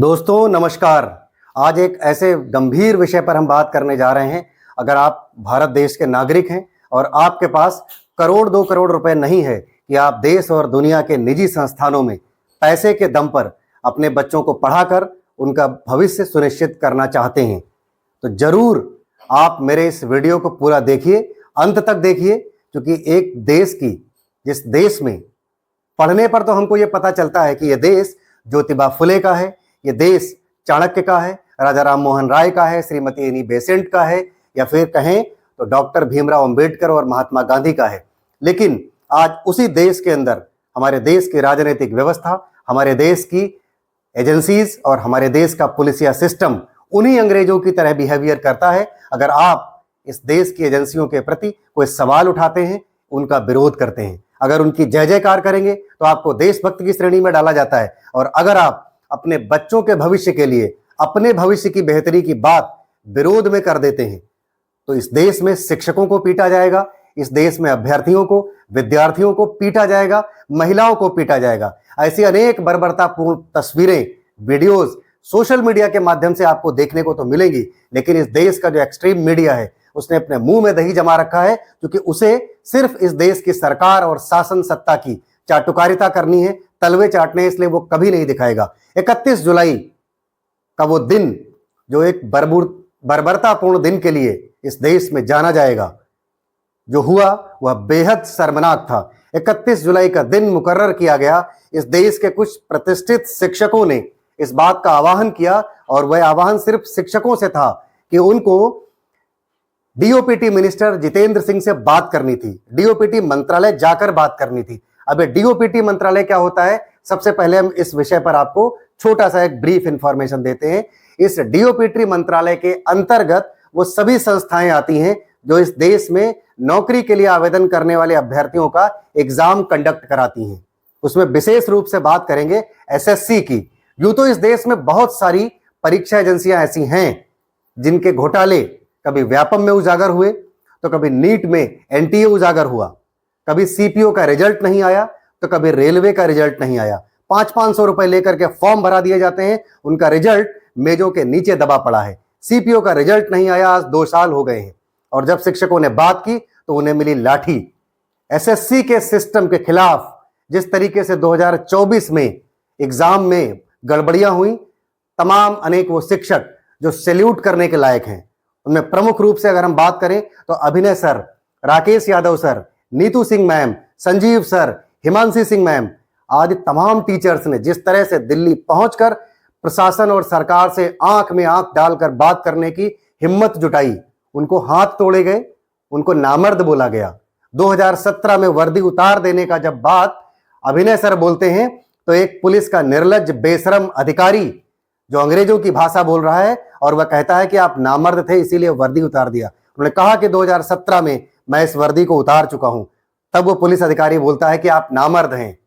दोस्तों नमस्कार। आज एक ऐसे गंभीर विषय पर हम बात करने जा रहे हैं। अगर आप भारत देश के नागरिक हैं और आपके पास करोड़ 2 करोड़ रुपए नहीं है कि आप देश और दुनिया के निजी संस्थानों में पैसे के दम पर अपने बच्चों को पढ़ाकर उनका भविष्य सुनिश्चित करना चाहते हैं, तो जरूर आप मेरे इस वीडियो को पूरा देखिए, अंत तक देखिए। क्योंकि एक देश की, जिस देश में पढ़ने पर तो हमको ये पता चलता है कि ये देश ज्योतिबा फुले का है, ये देश चाणक्य का है, राजा राम मोहन राय का है, श्रीमती एनी बेसेंट का है, या फिर कहें तो डॉक्टर भीमराव अंबेडकर और महात्मा गांधी का है। लेकिन आज उसी देश के अंदर हमारे देश की राजनीतिक व्यवस्था, हमारे देश की एजेंसीज और हमारे देश का पुलिसिया सिस्टम उन्हीं अंग्रेजों की तरह बिहेवियर करता है। अगर आप इस देश की एजेंसियों के प्रति कोई सवाल उठाते हैं, उनका विरोध करते हैं, अगर उनकी जय जयकार करेंगे तो आपको देशभक्त की श्रेणी में डाला जाता है। और अगर आप अपने बच्चों के भविष्य के लिए, अपने भविष्य की बेहतरी की बात विरोध में कर देते हैं, तो इस देश में शिक्षकों को पीटा जाएगा, इस देश में अभ्यर्थियों को, विद्यार्थियों को पीटा जाएगा, महिलाओं को पीटा जाएगा। ऐसी अनेक बर्बरतापूर्ण तस्वीरें, वीडियोस सोशल मीडिया के माध्यम से आपको देखने को तो मिलेंगी। लेकिन इस देश का जो एक्सट्रीम मीडिया है, उसने अपने मुंह में दही जमा रखा है, क्योंकि उसे सिर्फ इस देश की सरकार और शासन सत्ता की चाटुकारिता करनी है, तलवे चाटने, इसलिए वो कभी नहीं दिखाएगा। 31 जुलाई का वो दिन जो एक बर्बरतापूर्ण दिन के लिए इस देश में जाना जाएगा, जो हुआ वह बेहद शर्मनाक था। 31 जुलाई का दिन मुकर्रर किया गया। इस देश के कुछ प्रतिष्ठित शिक्षकों ने इस बात का आह्वान किया, और वह आह्वान सिर्फ शिक्षकों से था कि उनको डीओपीटी मिनिस्टर जितेंद्र सिंह से बात करनी थी, डीओपीटी मंत्रालय जाकर बात करनी थी। अब ये डीओपीटी मंत्रालय क्या होता है, सबसे पहले हम इस विषय पर आपको छोटा सा एक ब्रीफ इंफॉर्मेशन देते हैं। इस डीओपीटी मंत्रालय के अंतर्गत वो सभी संस्थाएं आती हैं जो इस देश में नौकरी के लिए आवेदन करने वाले अभ्यर्थियों का एग्जाम कंडक्ट कराती हैं। उसमें विशेष रूप से बात करेंगे एसएससी की। यूं तो इस देश में बहुत सारी परीक्षा एजेंसियां ऐसी हैं जिनके घोटाले कभी व्यापम में उजागर हुए, तो कभी नीट में एनटीए उजागर हुआ, कभी सीपीओ का रिजल्ट नहीं आया, तो कभी रेलवे का रिजल्ट नहीं आया। 500-500 रुपए लेकर के फॉर्म भरा दिए जाते हैं, उनका रिजल्ट मेजों के नीचे दबा पड़ा है। सीपीओ का रिजल्ट नहीं आया, आज 2 साल हो गए हैं, और जब शिक्षकों ने बात की तो उन्हें मिली लाठी। एसएससी के सिस्टम के खिलाफ जिस तरीके से 2024 में एग्जाम में गड़बड़ियां हुई, तमाम अनेक वो शिक्षक जो सैल्यूट करने के लायक हैं, उनमें प्रमुख रूप से अगर हम बात करें तो अभिनय sir, Rakesh Yadav sir, Neetu Singh ma'am, Sanjeev sir, Himanshi Singh ma'am आदि तमाम टीचर्स ने जिस तरह से दिल्ली पहुंचकर प्रशासन और सरकार से आंख में आंख डालकर बात करने की हिम्मत जुटाई, उनको हाथ तोड़े गए, उनको नामर्द बोला गया। 2017 में वर्दी उतार देने का जब बात अभिनय सर बोलते हैं, तो एक पुलिस का निर्लज्ज बेशरम अधिकारी जो अंग्रेजों की भाषा बोल रहा है, और वह कहता है कि आप नामर्द थे इसीलिए वर्दी उतार दिया। उन्होंने कहा कि 2017 में मैं इस वर्दी को उतार चुका हूं। तब वो पुलिस अधिकारी बोलता है कि आप नामर्द हैं।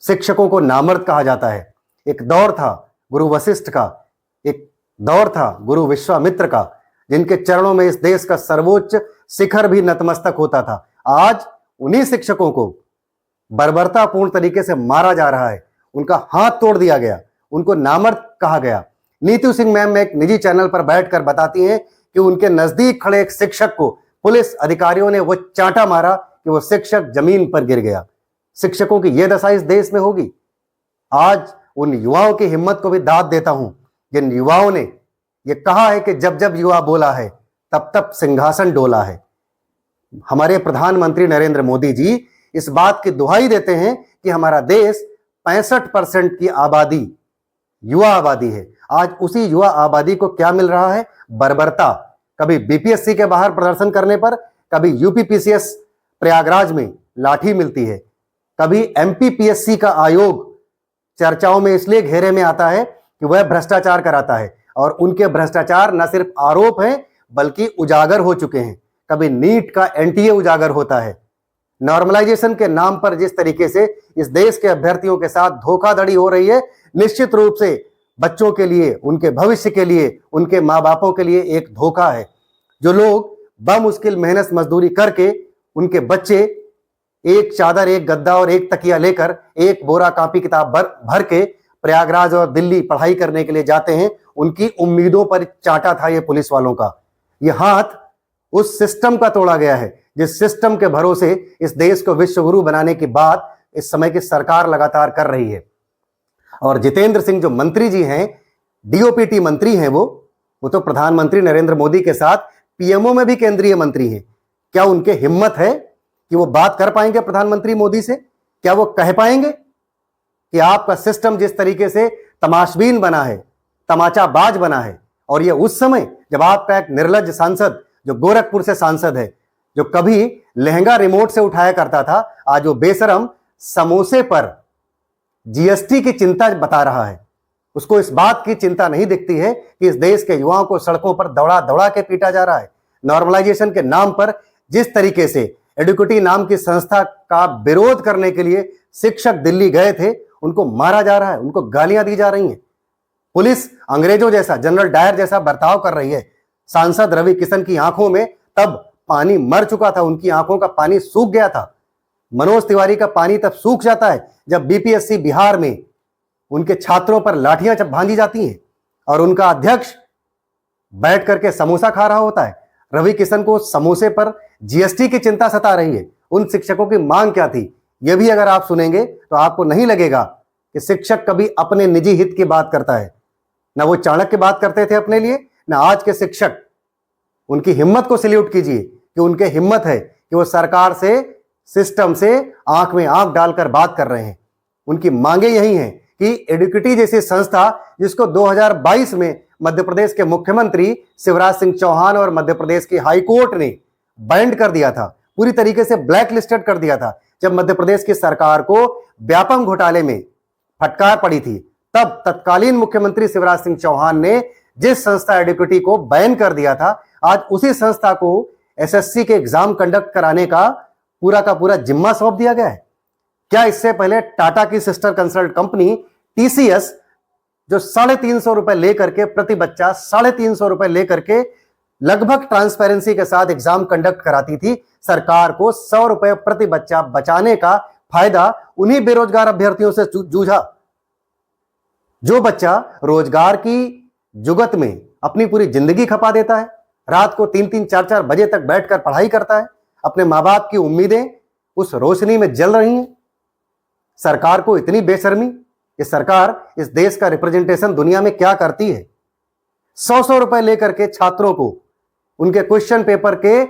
शिक्षकों को नामर्द कहा जाता है। एक दौर था गुरु वशिष्ठ का, एक दौर था गुरु विश्वामित्र का, जिनके चरणों में इस देश का सर्वोच्च शिखर भी नतमस्तक होता था। आज उन्हीं शिक्षकों को बर्बरतापूर्ण तरीके से मारा जा रहा है, उनका हाथ तोड़ दिया गया, उनको नामर्द कहा गया। नीतू सिंह मैम एक निजी चैनल पर बैठकर बताती हैं कि उनके नजदीक खड़े एक शिक्षक को पुलिस अधिकारियों ने वो चांटा मारा कि वो शिक्षक जमीन पर गिर गया। शिक्षकों की यह दशा इस देश में होगी। आज उन युवाओं की हिम्मत को भी दाद देता हूं जिन युवाओं ने ये कहा है कि जब जब युवा बोला है तब तब सिंहासन डोला है। हमारे प्रधानमंत्री नरेंद्र मोदी जी इस बात की दुहाई देते हैं कि हमारा देश 65% की आबादी युवा आबादी है। आज उसी युवा आबादी को क्या मिल रहा है? बर्बरता। कभी बीपीएससी के बाहर प्रदर्शन करने पर, कभी यूपीपीसीएस प्रयागराज में लाठी मिलती है, कभी एमपीपीएससी का आयोग चर्चाओं में इसलिए घेरे में आता है कि वह भ्रष्टाचार कराता है, और उनके भ्रष्टाचार न सिर्फ आरोप हैं बल्कि उजागर हो चुके हैं। कभी नीट का एनटीए उजागर होता है। नॉर्मलाइजेशन के नाम पर जिस तरीके से इस देश के अभ्यर्थियों के साथ धोखाधड़ी हो रही है, निश्चित रूप से बच्चों के लिए, उनके भविष्य के लिए, उनके माँ बापों के लिए एक धोखा है। जो लोग बमुश्किल मेहनत मजदूरी करके उनके बच्चे एक चादर, एक गद्दा और एक तकिया लेकर, एक बोरा कॉपी किताब भर के प्रयागराज और दिल्ली पढ़ाई करने के लिए जाते हैं, उनकी उम्मीदों पर चाटा था ये पुलिस वालों का। ये हाथ उस सिस्टम का तोड़ा गया है जिस सिस्टम के भरोसे इस देश को विश्व गुरु बनाने की बात इस समय की सरकार लगातार कर रही है। और जितेंद्र सिंह जो मंत्री जी हैं, डीओपीटी मंत्री हैं, वो तो प्रधानमंत्री नरेंद्र मोदी के साथ पीएमओ में भी केंद्रीय मंत्री हैं। क्या उनके हिम्मत है कि वो बात कर पाएंगे प्रधानमंत्री मोदी से? क्या वो कह पाएंगे कि आपका सिस्टम जिस तरीके से तमाशबीन बना है, तमाचाबाज बना है, और ये उस समय जब आपका एक निर्लज्ज सांसद जो गोरखपुर से सांसद है, जो कभी लहंगा रिमोट से उठाया करता था, आज वो बेशरम समोसे पर जीएसटी की चिंता बता रहा है। उसको इस बात की चिंता नहीं दिखती है कि इस देश के युवाओं को सड़कों पर दौड़ा दौड़ा के पीटा जा रहा है। नॉर्मलाइजेशन के नाम पर जिस तरीके से एडुकेटी नाम की संस्था का विरोध करने के लिए शिक्षक दिल्ली गए थे, उनको मारा जा रहा है, उनको गालियां दी जा रही हैं। पुलिस अंग्रेजों जैसा, जनरल डायर जैसा बर्ताव कर रही है। सांसद रवि किशन की आंखों में तब पानी मर चुका था, उनकी आंखों का पानी सूख गया था। मनोज तिवारी का पानी तब सूख जाता है जब बीपीएससी बिहार में उनके छात्रों पर लाठियां भांजी जाती हैं और उनका अध्यक्ष बैठ करके समोसा खा रहा होता है। रवि किशन को समोसे पर जीएसटी की चिंता सता रही है। उन शिक्षकों की मांग क्या थी, यह भी अगर आप सुनेंगे तो आपको नहीं लगेगा कि शिक्षक कभी अपने निजी हित की बात करता है। ना वो चाणक्य बात करते थे अपने लिए, ना आज के शिक्षक। उनकी हिम्मत को सैल्यूट कीजिए कि उनके हिम्मत है कि वो सरकार से, सिस्टम से आंख में आंख डालकर बात कर रहे हैं। उनकी मांगे यही हैं कि एडुकेटी जैसी संस्था, जिसको 2022 में मध्य प्रदेश के मुख्यमंत्री शिवराज सिंह चौहान और मध्य प्रदेश की हाई कोर्ट ने बैंड कर दिया था, पूरी तरीके से ब्लैक लिस्टेड कर दिया था, जब मध्य प्रदेश की सरकार को व्यापम घोटाले में फटकार पड़ी थी, तब तत्कालीन मुख्यमंत्री शिवराज सिंह चौहान ने जिस संस्था एडुकेटी को बैन कर दिया था, आज उसी संस्था को एसएससी के एग्जाम कंडक्ट कराने का पूरा जिम्मा सौंप दिया गया है। क्या इससे पहले टाटा की सिस्टर कंसल्ट कंपनी टीसीएस, जो 350 रुपए लेकर के प्रति बच्चा 350 रुपए लेकर के लगभग ट्रांसपेरेंसी के साथ एग्जाम कंडक्ट कराती थी, सरकार को 100 रुपए प्रति बच्चा बचाने का फायदा उन्हीं बेरोजगार अभ्यर्थियों से जूझा। जो बच्चा रोजगार की जुगत में अपनी पूरी जिंदगी खपा देता है, रात को 3-3, 4-4 बजे तक बैठकर पढ़ाई करता है, अपने मां बाप की उम्मीदें उस रोशनी में जल रही हैं। सरकार को इतनी बेशर्मी कि सरकार इस देश का रिप्रेजेंटेशन दुनिया में क्या करती है। 100 रुपए लेकर के छात्रों को उनके क्वेश्चन पेपर के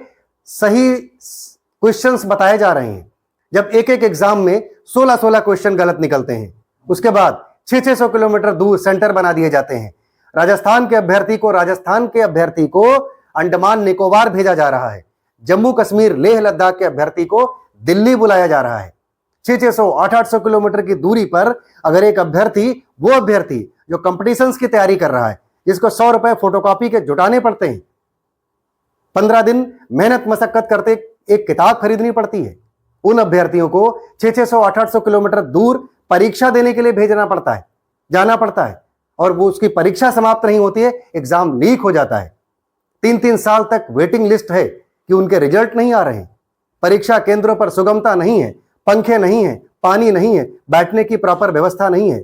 सही क्वेश्चंस बताए जा रहे हैं, जब एक एक एग्जाम में 16 क्वेश्चन गलत निकलते हैं। उसके बाद 600 किलोमीटर दूर सेंटर बना दिए जाते हैं। राजस्थान के अभ्यर्थी को अंडमान निकोबार भेजा जा रहा है। जम्मू कश्मीर, लेह लद्दाख के अभ्यर्थी को दिल्ली बुलाया जा रहा है। 600-800 किलोमीटर की दूरी पर अगर एक अभ्यर्थी, वो अभ्यर्थी जो कंपटीशंस की तैयारी कर रहा है, जिसको 100 रुपए फोटोकॉपी के जुटाने पड़ते हैं, 15 दिन मेहनत मशक्कत करते एक किताब खरीदनी पड़ती है, उन अभ्यर्थियों को 600-800 किलोमीटर दूर परीक्षा देने के लिए भेजना पड़ता है, जाना पड़ता है, और वो उसकी परीक्षा समाप्त नहीं होती है, एग्जाम लीक हो जाता है। 3-3 साल तक वेटिंग लिस्ट है कि उनके रिजल्ट नहीं आ रहे हैं। परीक्षा केंद्रों पर सुगमता नहीं है, पंखे नहीं है, पानी नहीं है, बैठने की प्रॉपर व्यवस्था नहीं है।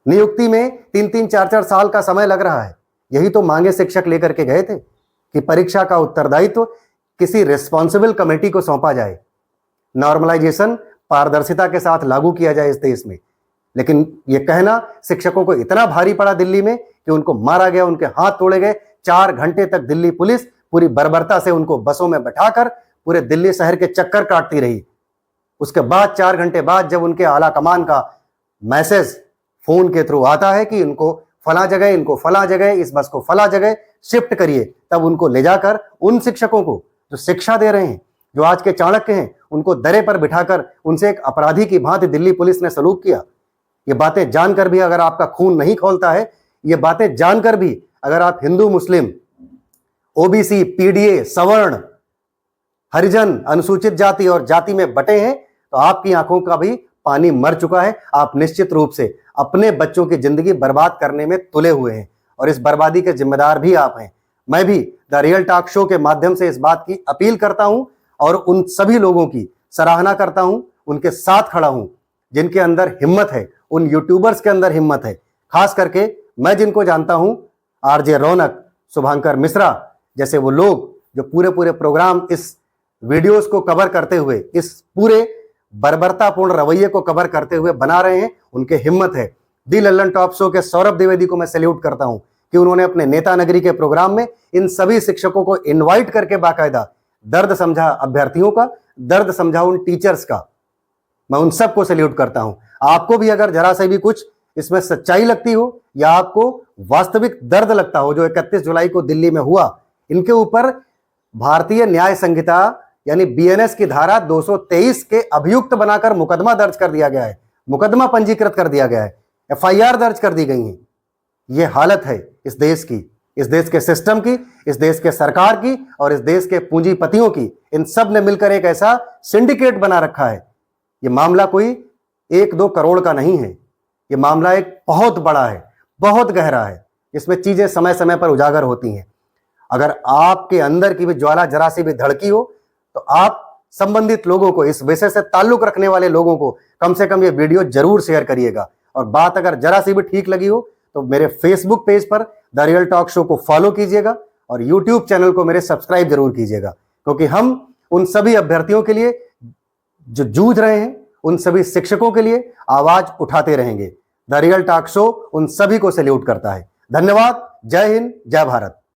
नियुक्ति में 3-3, 4-4 साल का समय लग रहा है। यही तो मांगे शिक्षक लेकर के गए थे कि परीक्षा का उत्तरदायित्व किसी रिस्पॉन्सिबल कमेटी को सौंपा जाए, नॉर्मलाइजेशन पारदर्शिता के साथ लागू किया जाए इस देश में। लेकिन यह कहना शिक्षकों को इतना भारी पड़ा दिल्ली में कि उनको मारा गया, उनके हाथ तोड़े गए। 4 घंटे तक दिल्ली पुलिस पूरी बर्बरता से उनको बसों में बैठाकर पूरे दिल्ली शहर के चक्कर काटती रही। उसके बाद 4 घंटे बाद जब उनके आला कमान का मैसेज फोन के थ्रू आता है कि इनको फला जगह, इनको फला जगह, इस बस को फला जगह शिफ्ट करिए, तब उनको ले जाकर उन शिक्षकों को जो शिक्षा दे रहे हैं, जो आज के चाणक्य हैं, उनको दरे पर बिठाकर उनसे एक अपराधी की भांति दिल्ली पुलिस ने सलूक किया। ये बातें जानकर भी अगर आपका खून नहीं खौलता है, ये बातें जानकर भी अगर आप हिंदू, मुस्लिम, ओबीसी, पीडीए, सवर्ण, हरिजन, अनुसूचित जाति और जाति में बटे हैं, तो आपकी आंखों का भी पानी मर चुका है। आप निश्चित रूप से अपने बच्चों की जिंदगी बर्बाद करने में तुले हुए हैं और इस बर्बादी के जिम्मेदार भी आप हैं। मैं भी द रियल टॉक शो के माध्यम से इस बात की अपील करता हूं और उन सभी लोगों की सराहना करता हूं, उनके साथ खड़ा हूं जिनके अंदर हिम्मत है, उन यूट्यूबर्स के अंदर हिम्मत है। खास करके मैं जिनको जानता हूं, आरजे रौनक, शुभंकर मिश्रा जैसे वो लोग जो पूरे पूरे प्रोग्राम इस वीडियोस को कवर करते हुए, इस पूरे बर्बरतापूर्ण रवैये को कवर करते हुए बना रहे हैं, उनके हिम्मत है। दी लल्लन टॉप शो के सौरभ द्विवेदी को मैं सैल्यूट करता हूं कि उन्होंने अपने नेता नगरी के प्रोग्राम में इन सभी शिक्षकों को इनवाइट करके बाकायदा दर्द समझा अभ्यर्थियों का, दर्द समझा उन टीचर्स का। मैं उन सबको सैल्यूट करता हूं। आपको भी अगर जरा से भी कुछ इसमें सच्चाई लगती हो या आपको वास्तविक दर्द लगता हो जो 31 जुलाई को दिल्ली में हुआ, इनके ऊपर भारतीय न्याय संहिता यानी बीएनएस की धारा 223 के अभियुक्त बनाकर मुकदमा दर्ज कर दिया गया है, मुकदमा पंजीकृत कर दिया गया है, एफआईआर दर्ज कर दी गई है। यह हालत है इस देश की, इस देश के सिस्टम की, इस देश के सरकार की और इस देश के पूंजीपतियों की। इन सब ने मिलकर एक ऐसा सिंडिकेट बना रखा है। यह मामला कोई 1-2 करोड़ का नहीं है, यह मामला एक बहुत बड़ा है, बहुत गहरा है। इसमें चीजें समय समय पर उजागर होती हैं। अगर आपके अंदर की भी ज्वाला जरा सी भी धड़की हो तो आप संबंधित लोगों को, इस विषय से ताल्लुक रखने वाले लोगों को कम से कम ये वीडियो जरूर शेयर करिएगा। और बात अगर जरा सी भी ठीक लगी हो तो मेरे फेसबुक पेज पर द रियल टॉक शो को फॉलो कीजिएगा और यूट्यूब चैनल को मेरे सब्सक्राइब जरूर कीजिएगा, क्योंकि हम उन सभी अभ्यर्थियों के लिए जो जूझ रहे हैं, उन सभी शिक्षकों के लिए आवाज उठाते रहेंगे। द रियल टॉक शो उन सभी को सैल्यूट करता है। धन्यवाद। जय हिंद, जय भारत।